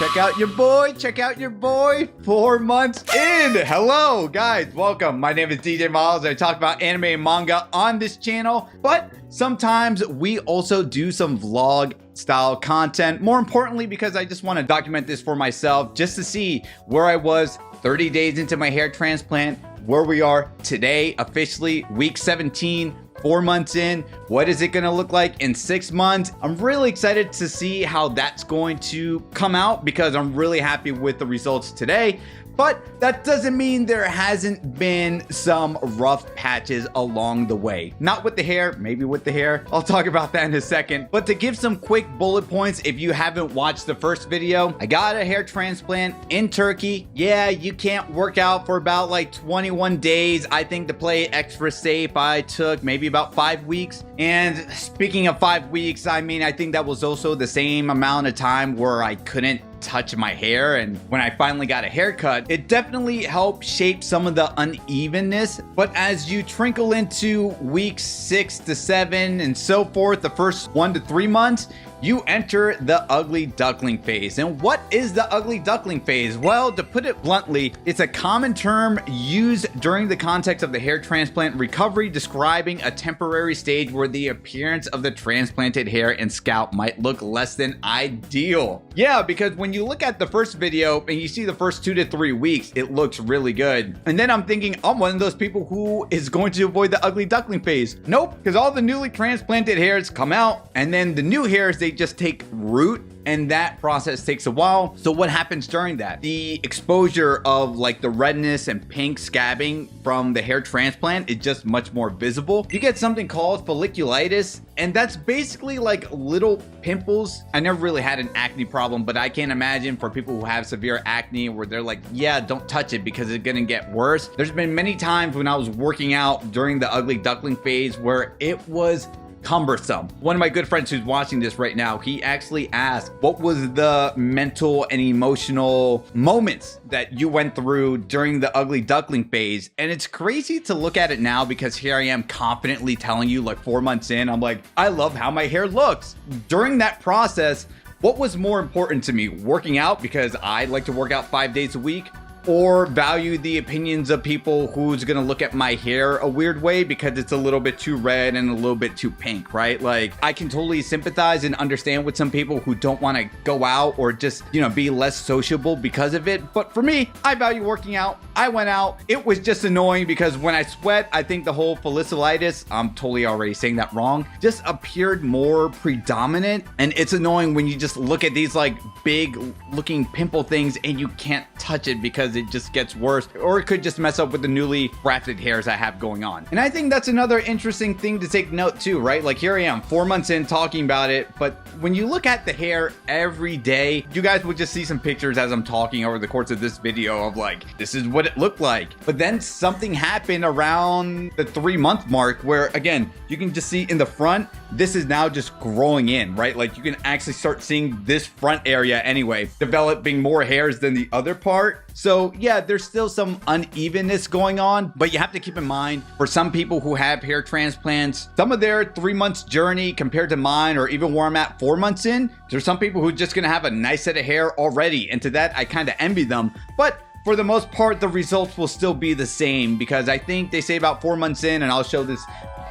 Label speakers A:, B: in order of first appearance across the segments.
A: Check out your boy. Check out your boy. 4 months in. Hello, guys. Welcome. My name is DJ Miles. I talk about anime and manga on this channel, but sometimes we also do some vlog style content. More importantly, because I just want to document this for myself, just to see where I was 30 days into my hair transplant, where we are today, officially week 17. 4 months in, what is it going to look like in 6 months? I'm really excited to see how that's going to come out because I'm really happy with the results today. But that doesn't mean there hasn't been some rough patches along the way. Not with the hair, maybe with the hair. I'll talk about that in a second. But to give some quick bullet points, if you haven't watched the first video, I got a hair transplant in Turkey. Yeah, you can't work out for about like 21 days. I think to play extra safe, I took maybe about 5 weeks. And speaking of 5 weeks, I mean, I think that was also the same amount of time where I couldn't touch my hair. And when I finally got a haircut, it definitely helped shape some of the unevenness. But as you trickle into weeks 6 to 7 and so forth, the first 1 to 3 months, you enter the ugly duckling phase. And what is the ugly duckling phase? Well, to put it bluntly, it's a common term used during the context of the hair transplant recovery, describing a temporary stage where the appearance of the transplanted hair and scalp might look less than ideal. Yeah, because when you look at the first video and you see the first 2 to 3 weeks, it looks really good. And then I'm thinking, I'm one of those people who is going to avoid the ugly duckling phase. Nope, because all the newly transplanted hairs come out and then the new hairs, they just take root, and that process takes a while. So what happens during that? The exposure of like the redness and pink scabbing from the hair transplant is just much more visible. You get something called folliculitis, and that's basically like little pimples. I never really had an acne problem, but I can't imagine for people who have severe acne where they're like, yeah, don't touch it because it's gonna get worse. There's been many times when I was working out during the ugly duckling phase where it was cumbersome. One of my good friends who's watching this right now, he actually asked, what was the mental and emotional moments that you went through during the ugly duckling phase? And it's crazy to look at it now because here I am confidently telling you, like 4 months in, I'm like, I love how my hair looks. During that process, what was more important to me? Working out, because I like to work out 5 days a week, or value the opinions of people who's gonna look at my hair a weird way because it's a little bit too red and a little bit too pink, right? Like, I can totally sympathize and understand with some people who don't want to go out or just, you know, be less sociable because of it. But for me, I value working out. I went out. It was just annoying because when I sweat, I think the whole folliculitis, I'm totally already saying that wrong, just appeared more predominant. And it's annoying when you just look at these like big looking pimple things and you can't touch it because it just gets worse, or it could just mess up with the newly grafted hairs I have going on. And I think that's another interesting thing to take note too, right? Like here I am 4 months in talking about it, but when you look at the hair every day, you guys will just see some pictures as I'm talking over the course of this video of like, this is what it looked like. But then something happened around the 3-month mark where, again, you can just see in the front, this is now just growing in, right? Like you can actually start seeing this front area anyway, developing more hairs than the other part. So yeah, there's still some unevenness going on, but you have to keep in mind for some people who have hair transplants, some of their 3 months journey compared to mine, or even where I'm at 4 months in, there's some people who are just gonna have a nice set of hair already. And to that, I kind of envy them. But for the most part, the results will still be the same because I think they say about 4 months in, and I'll show this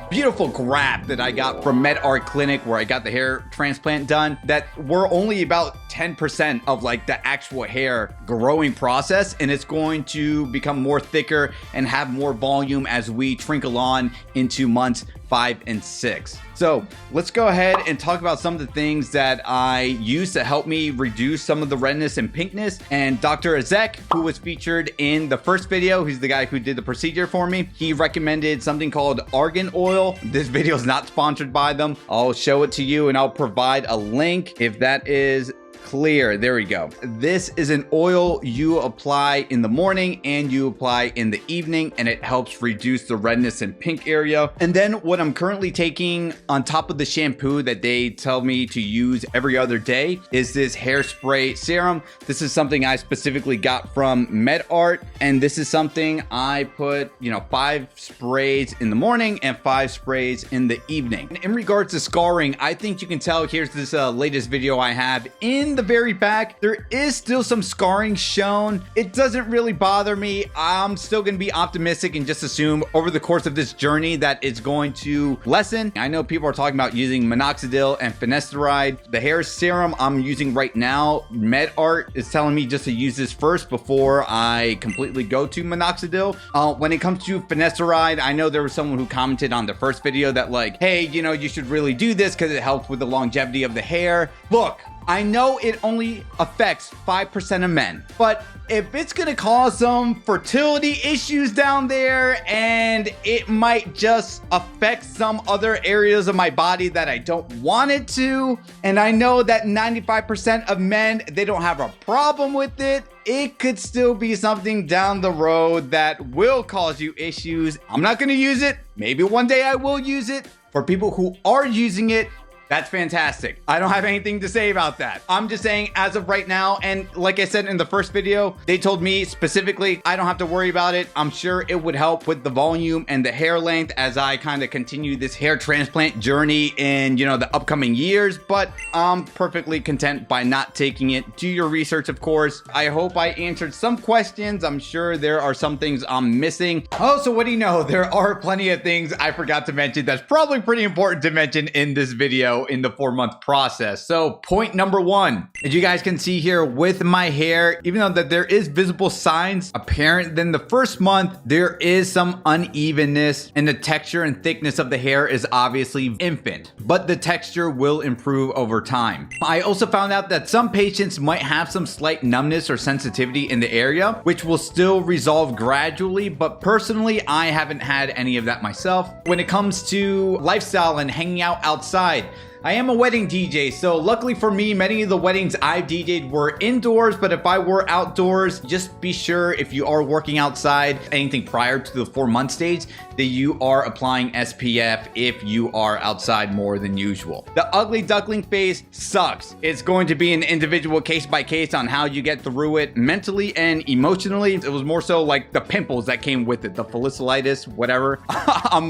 A: beautiful graph that I got from MedArt Clinic where I got the hair transplant done, that we're only about 10% of like the actual hair growing process, and it's going to become more thicker and have more volume as we trickle on into months 5 and 6. So let's go ahead and talk about some of the things that I use to help me reduce some of the redness and pinkness. And Dr. Ezek, who was featured in the first video, he's the guy who did the procedure for me, he recommended something called argan oil. This video is not sponsored by them. I'll show it to you and I'll provide a link if that is clear. There we go. This is an oil you apply in the morning and you apply in the evening, and it helps reduce the redness and pink area. And then what I'm currently taking on top of the shampoo that they tell me to use every other day is this hairspray serum. This is something I specifically got from MedArt, and this is something I put, 5 sprays in the morning and 5 sprays in the evening. In regards to scarring, I think you can tell, here's this latest video I have. In in the very back, there is still some scarring shown. It doesn't really bother me. I'm still going to be optimistic and just assume over the course of this journey that it's going to lessen. I know people are talking about using minoxidil and finasteride. The hair serum I'm using right now, MedArt is telling me just to use this first before I completely go to minoxidil. When it comes to finasteride, I know there was someone who commented on the first video that like, hey, you know, you should really do this because it helps with the longevity of the hair. Look, I know it only affects 5% of men, but if it's gonna cause some fertility issues down there and it might just affect some other areas of my body that I don't want it to, and I know that 95% of men, they don't have a problem with it, it could still be something down the road that will cause you issues. I'm not gonna use it. Maybe one day I will use it. For people who are using it, that's fantastic. I don't have anything to say about that. I'm just saying as of right now, and like I said in the first video, they told me specifically, I don't have to worry about it. I'm sure it would help with the volume and the hair length as I kind of continue this hair transplant journey in, you know, the upcoming years, but I'm perfectly content by not taking it. Do your research, of course. I hope I answered some questions. I'm sure there are some things I'm missing. Oh, so what do you know? There are plenty of things I forgot to mention that's probably pretty important to mention in this video in the 4-month process. So point number 1, as you guys can see here with my hair, even though that there is visible signs apparent, then the first month there is some unevenness and the texture and thickness of the hair is obviously infant, but the texture will improve over time. I also found out that some patients might have some slight numbness or sensitivity in the area, which will still resolve gradually, but personally I haven't had any of that myself. When it comes to lifestyle and hanging out outside, I am a wedding DJ, so luckily for me, many of the weddings I've DJ'd were indoors, but if I were outdoors, just be sure if you are working outside, anything prior to the 4-month stage, that you are applying SPF if you are outside more than usual. The ugly duckling phase sucks. It's going to be an individual case by case on how you get through it mentally and emotionally. It was more so like the pimples that came with it, the folliculitis, whatever. I'm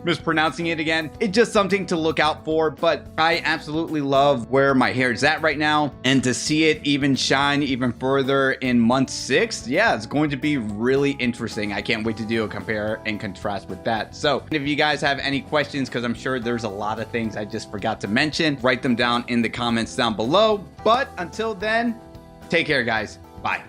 A: mispronouncing it again. It's just something to look out for, but I absolutely love where my hair is at right now, and to see it even shine even further in month 6, yeah, it's going to be really interesting. I can't wait to do a compare and contrast with that. So if you guys have any questions, because I'm sure there's a lot of things I just forgot to mention, write them down in the comments down below. But until then, take care, guys. Bye.